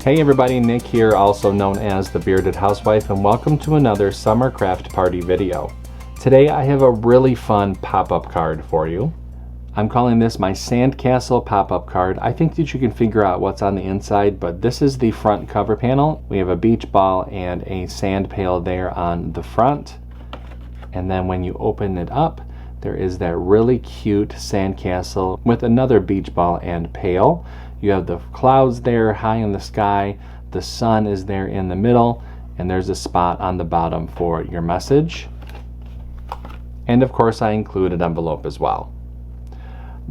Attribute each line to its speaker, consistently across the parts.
Speaker 1: Hey everybody, Nick here, also known as the Bearded Housewife, and welcome to another summer craft party video. Today I have a really fun pop-up card for you. I'm calling this my Sandcastle pop-up card. I think that you can figure out what's on the inside, but this is the front cover panel. We have a beach ball and a sand pail there on the front. And then when you open it up, there is that really cute sandcastle with another beach ball and pail. You have the clouds there high in the sky, the sun is there in the middle, and there's a spot on the bottom for your message. And of course I include an envelope as well.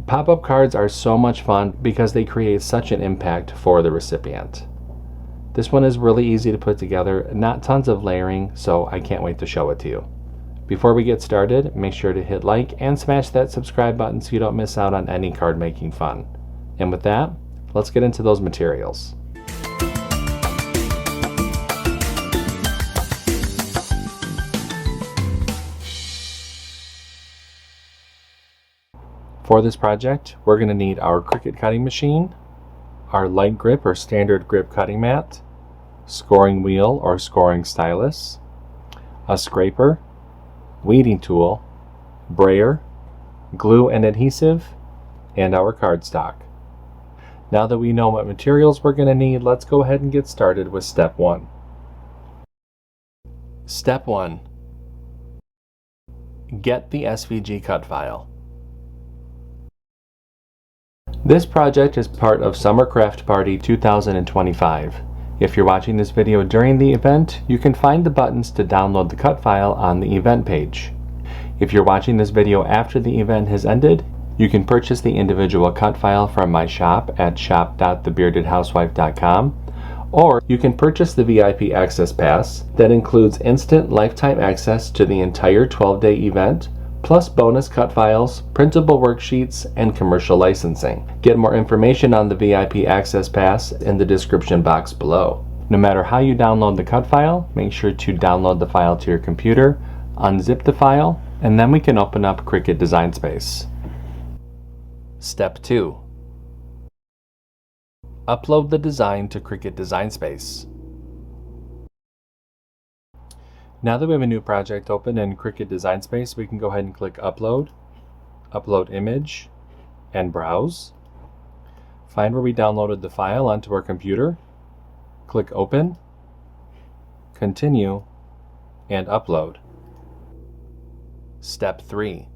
Speaker 1: Pop-up cards are so much fun because they create such an impact for the recipient. This one is really easy to put together, not tons of layering, so I can't wait to show it to you. Before we get started, make sure to hit like and smash that subscribe button so you don't miss out on any card making fun. And with that, let's get into those materials. For this project, we're going to need our CRICUT cutting machine, our light grip or standard grip cutting mat, scoring wheel or scoring stylus, a scraper, weeding tool, brayer, glue and adhesive, and our cardstock. Now that we know what materials we're going to need, let's go ahead and get started with step 1. Step 1. Get the SVG cut file. This project is part of Summer Craft Party 2025. If you're watching this video during the event, you can find the buttons to download the cut file on the event page. If you're watching this video after the event has ended, you can purchase the individual cut file from my shop at shop.thebeardedhousewife.com, or you can purchase the VIP Access Pass that includes instant lifetime access to the entire 12-day event, plus bonus cut files, printable worksheets, and commercial licensing. Get more information on the VIP Access Pass in the description box below. No matter how you download the cut file, make sure to download the file to your computer, unzip the file, and then we can open up CRICUT Design Space. Step 2. Upload the design to CRICUT Design Space. Now that we have a new project open in CRICUT Design Space, we can go ahead and click Upload, Upload Image, and Browse. Find where we downloaded the file onto our computer, click Open, Continue, and Upload. Step 3.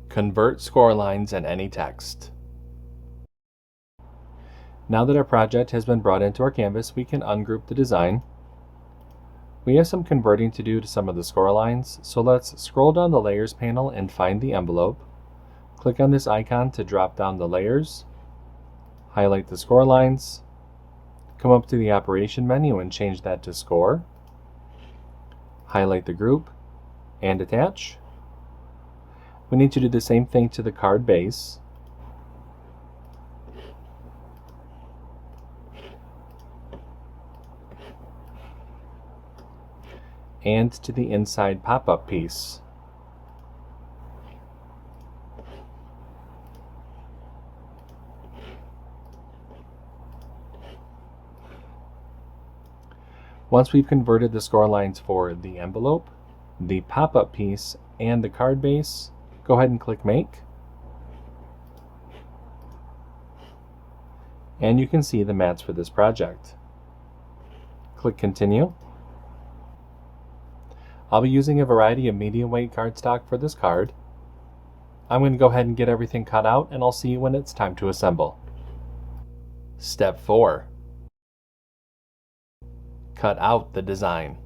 Speaker 1: Convert score lines and any text. Now that our project has been brought into our canvas, we can ungroup the design. We have some converting to do to some of the score lines, so let's scroll down the Layers panel and find the envelope. Click on this icon to drop down the layers, highlight the score lines, come up to the Operation menu and change that to Score, highlight the group, and attach. We need to do the same thing to the card base. And to the inside pop-up piece. Once we've converted the score lines for the envelope, the pop-up piece, and the card base, go ahead and click Make. And you can see the mats for this project. Click Continue. I'll be using a variety of medium weight cardstock for this card. I'm going to go ahead and get everything cut out, and I'll see you when it's time to assemble. Step 4. Cut out the design.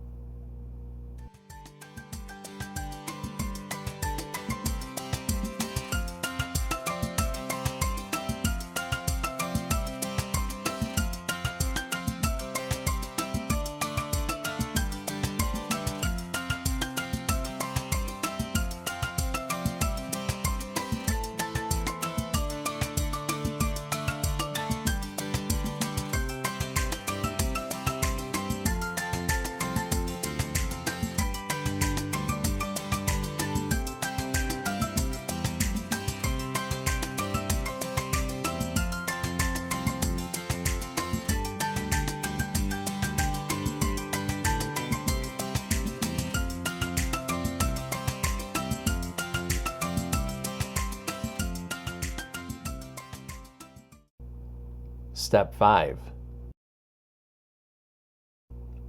Speaker 1: Step 5.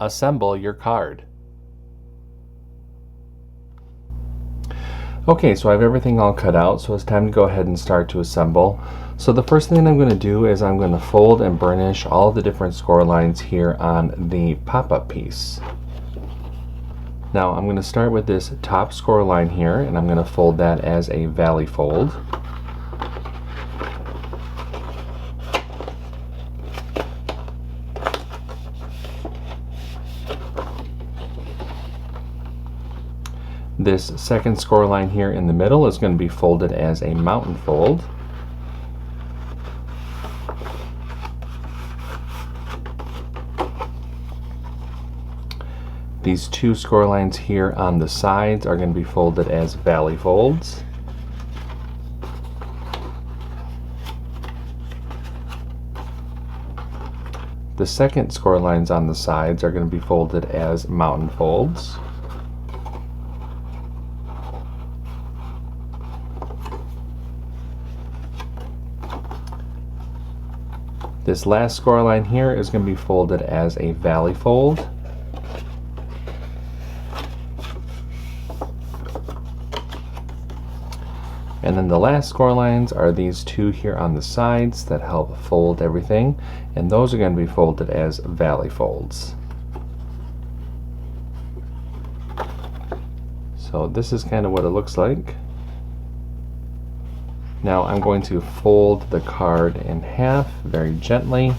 Speaker 1: Assemble your card. Okay, so I have everything all cut out, so it's time to go ahead and start to assemble. So the first thing I'm going to do is I'm going to fold and burnish all the different score lines here on the pop-up piece. Now I'm going to start with this top score line here, and I'm going to fold that as a valley fold. This second score line here in the middle is going to be folded as a mountain fold. These two score lines here on the sides are going to be folded as valley folds. The second score lines on the sides are going to be folded as mountain folds. This last score line here is going to be folded as a valley fold. And then the last score lines are these two here on the sides that help fold everything, and those are going to be folded as valley folds. So this is kind of what it looks like. Now I'm going to fold the card in half very gently.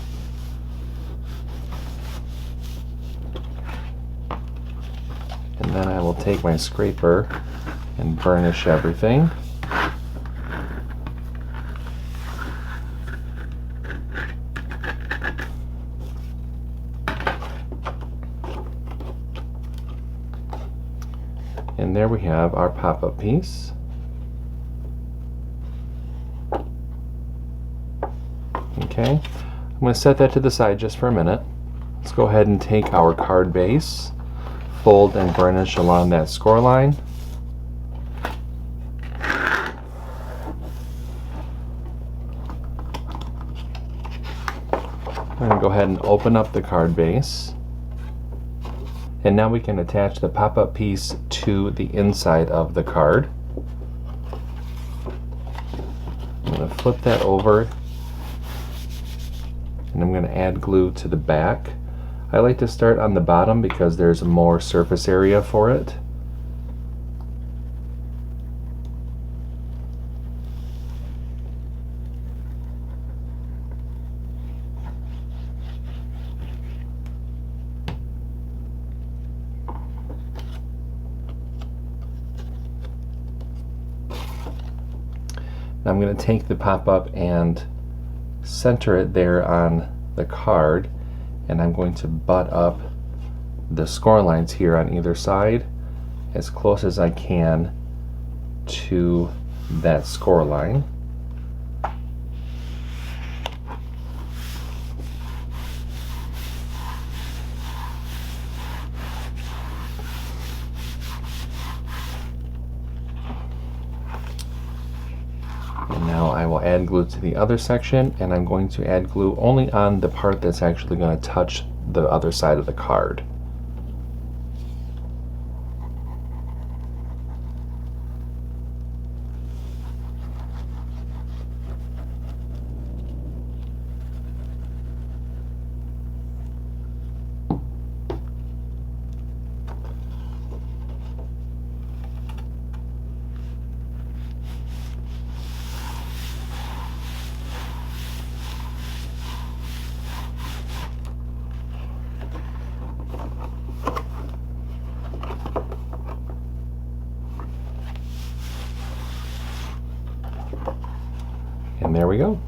Speaker 1: And then I will take my scraper and burnish everything. And there we have our pop-up piece. Okay, I'm going to set that to the side just for a minute. Let's go ahead and take our card base, fold and burnish along that score line. I'm going to go ahead and open up the card base. And now we can attach the pop-up piece to the inside of the card. I'm going to flip that over, and I'm going to add glue to the back. I like to start on the bottom because there's more surface area for it. Now I'm going to take the pop-up and center it there on the card, and I'm going to butt up the score lines here on either side as close as I can to that score line. And now I will add glue to the other section, and I'm going to add glue only on the part that's actually going to touch the other side of the card. And there we go.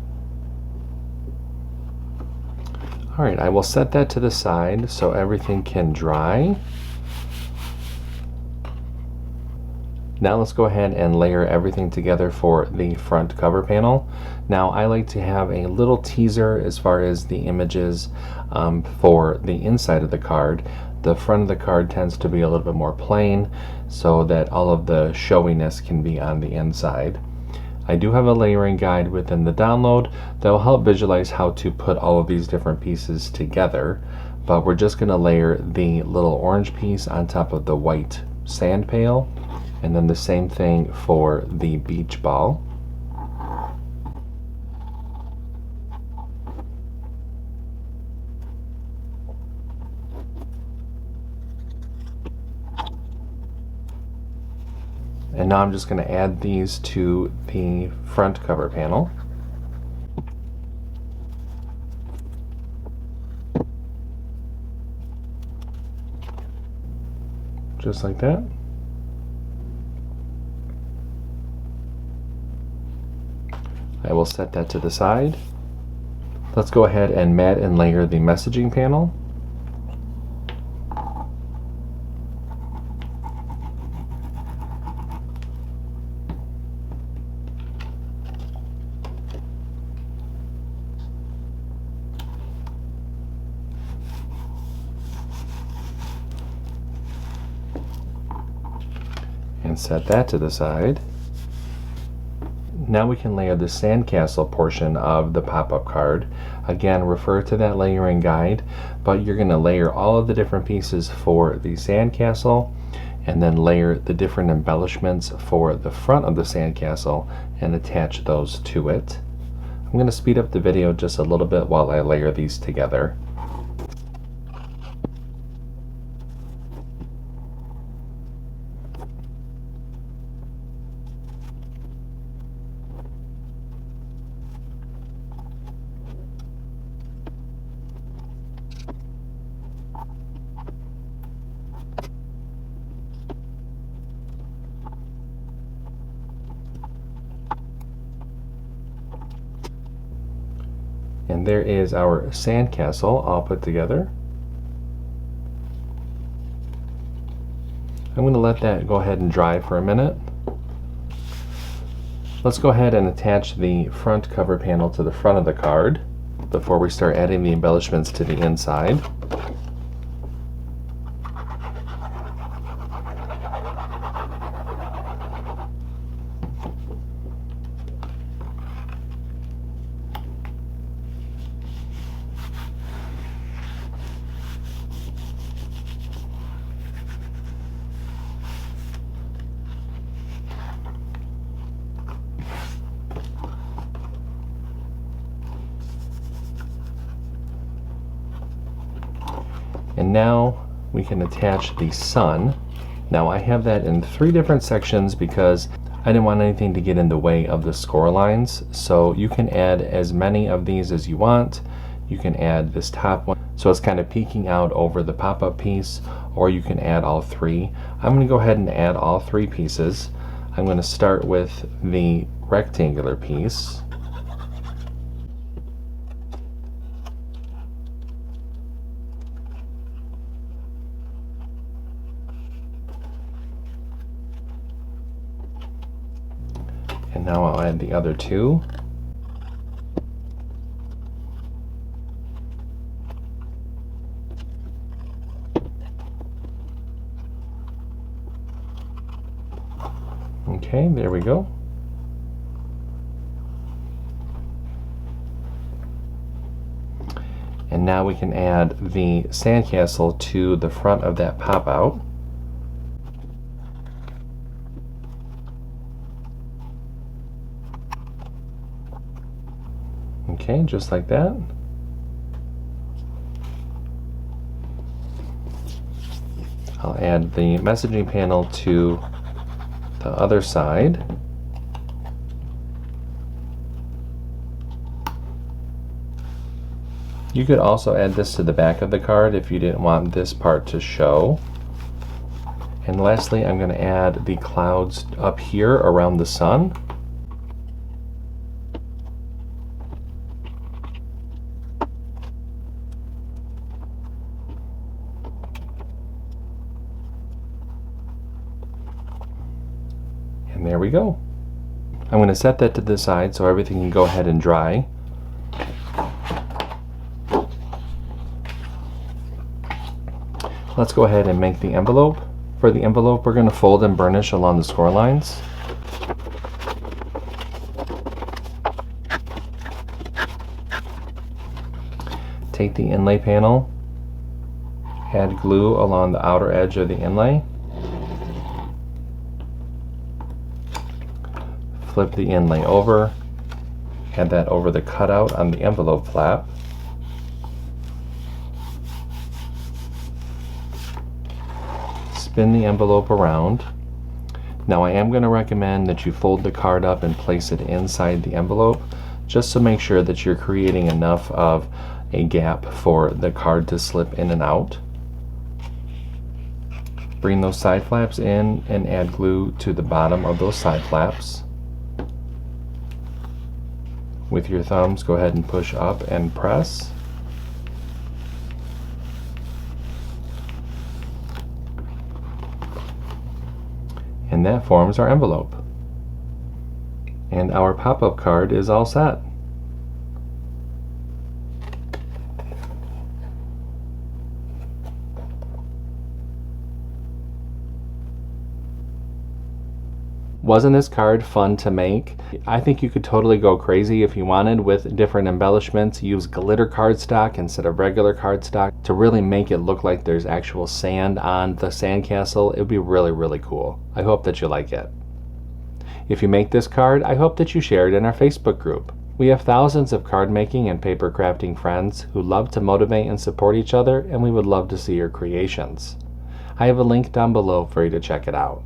Speaker 1: Alright, I will set that to the side so everything can dry. Now let's go ahead and layer everything together for the front cover panel. Now I like to have a little teaser as far as the images for the inside of the card. The front of the card tends to be a little bit more plain so that all of the showiness can be on the inside. I do have a layering guide within the download that will help visualize how to put all of these different pieces together, but we're just going to layer the little orange piece on top of the white sand pail, and then the same thing for the beach ball. And now I'm just going to add these to the front cover panel. Just like that. I will set that to the side. Let's go ahead and mat and layer the messaging panel. And set that to the side. Now we can layer the sandcastle portion of the pop-up card. Again, refer to that layering guide, but you're going to layer all of the different pieces for the sandcastle and then layer the different embellishments for the front of the sandcastle and attach those to it. I'm going to speed up the video just a little bit while I layer these together. And there is our sandcastle all put together. I'm going to let that go ahead and dry for a minute. Let's go ahead and attach the front cover panel to the front of the card before we start adding the embellishments to the inside. And now we can attach the sun. Now I have that in 3 different sections because I didn't want anything to get in the way of the score lines. So you can add as many of these as you want. You can add this top one so it's kind of peeking out over the pop-up piece, or you can add all 3. I'm going to go ahead and add all 3 pieces. I'm going to start with the rectangular piece. And now I'll add the other 2. Okay, there we go. And now we can add the sandcastle to the front of that pop-out. Okay, just like that. I'll add the messaging panel to the other side. You could also add this to the back of the card if you didn't want this part to show. And lastly, I'm going to add the clouds up here around the sun. And there we go. I'm going to set that to the side so everything can go ahead and dry. Let's go ahead and make the envelope. For the envelope, we're going to fold and burnish along the score lines. take the inlay panel, add glue along the outer edge of the inlay, flip the inlay over, add that over the cutout on the envelope flap, spin the envelope around. Now I am going to recommend that you fold the card up and place it inside the envelope, just to make sure that you're creating enough of a gap for the card to slip in and out. Bring those side flaps in and add glue to the bottom of those side flaps. With your thumbs, go ahead and push up and press. And that forms our envelope. And our pop-up card is all set. Wasn't this card fun to make? I think you could totally go crazy if you wanted with different embellishments. Use glitter cardstock instead of regular cardstock to really make it look like there's actual sand on the sandcastle. It would be really, really cool. I hope that you like it. If you make this card, I hope that you share it in our Facebook group. We have thousands of card making and paper crafting friends who love to motivate and support each other, and we would love to see your creations. I have a link down below for you to check it out.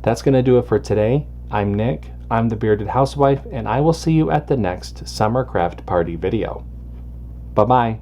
Speaker 1: That's going to do it for today. I'm Nick, I'm the Bearded Housewife, and I will see you at the next Summer Craft Party video. Bye-bye.